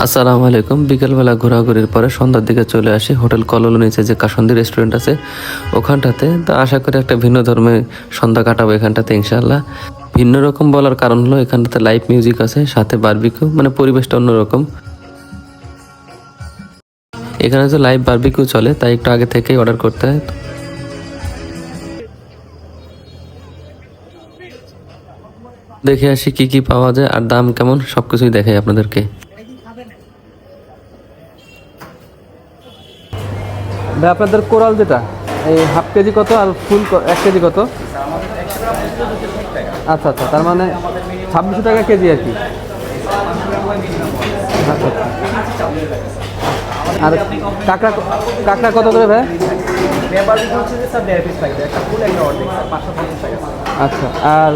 আসসালামু আলাইকুম। বিকেলবেলা ঘোরাঘুরির পরে সন্ধ্যার দিকে চলে আসি হোটেল কলল নিচে যে কাসন্দি রেস্টুরেন্ট আছে ওখানটাতে। তো আশা করি একটা ভিন্ন ধর্মের সন্ধ্যা কাটাবো এখানটাতে ইনশাআল্লাহ। ভিন্ন রকম বলার কারণ হলো এখানটাতে লাইভ মিউজিক আছে, সাথে বারবিকিউ, মানে পরিবেশটা অন্যরকম। এখানে তো লাইভ বারবিকিউ চলে, তাই একটু আগে থেকেই অর্ডার করতে হয়। দেখে আসি কি কি পাওয়া যায় আর দাম কেমন, সবকিছুই দেখাই আপনাদেরকে। ভাই আপনাদের কোরাল যেটা এই হাফ কেজি কত আর ফুল 1 কেজি কত? আচ্ছা আচ্ছা, তার মানে 2600 টাকা কেজি আর কি। আচ্ছা আচ্ছা। আর কাঁকড়া কাঁকড়া কত করে ভাই? আচ্ছা, আর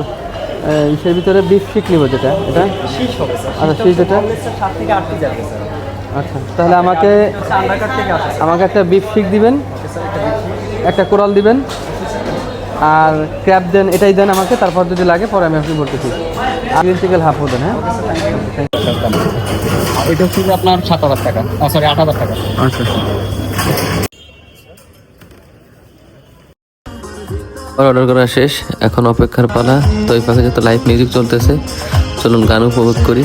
ইসের ভিতরে বিফ শিক নিব যেটা, এটা আচ্ছা শীষ যেটা। আচ্ছা, তাহলে আমাকে একটা বিফ শিক দিবেন, একটা কোরাল দিবেন, আর ক্র্যাব দেন, এটাই দেন আমাকে। তারপর যদি লাগে পরে আমি আপনি বলতেছি। আর গ্রিন চিকেন হাফ দেন। হ্যাঁ, এটা হচ্ছে আপনার 7,000 টাকা, সরি 8,000 টাকা। আচ্ছা, অর্ডার করা শেষ, এখন অপেক্ষার পালা। তো এই পাশে যত লাইভ মিউজিক চলতেছে, চলুন গান উপভোগ করি।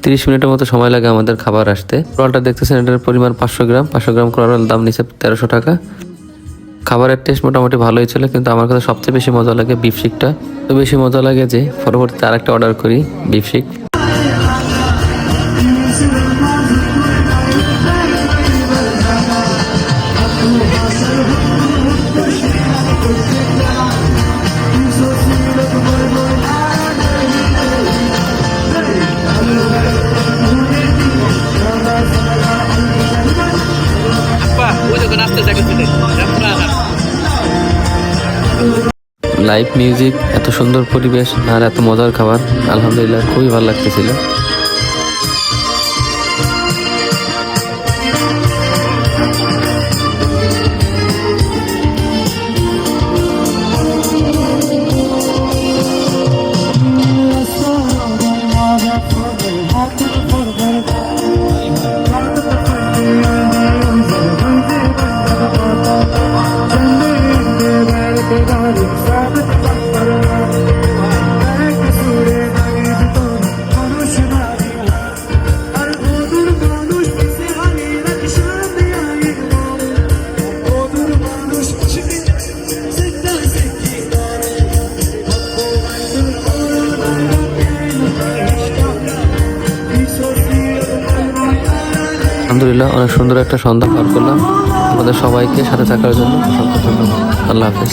30 মিনিটের মতো সময় লাগে আমাদের খাবার আসতে। কোরালটা দেখতেছেন, এটার পরিমাণ 500 গ্রাম। 500 গ্রাম কোরালের দাম নিচে 1300 টাকা। খাবারের টেস্ট মোটামুটি ভালোই ছিল, কিন্তু আমার কাছে সবচেয়ে বেশি মজা লাগে বিফ শিকটা। তো বেশি মজা লাগে যে পরবর্তীতে আরেকটা অর্ডার করি বিফ শিক। লাইভ মিউজিক, এত সুন্দর পরিবেশ আর এত মজার খাবার, আলহামদুলিল্লাহ খুবই ভালো লাগতেছিল। আলহামদুলিল্লাহ অনেক সুন্দর একটা সন্ধ্যা পার করলাম। আমাদের সবাইকে সাথে থাকার জন্য অসংখ্য ধন্যবাদ। আল্লাহ হাফেজ।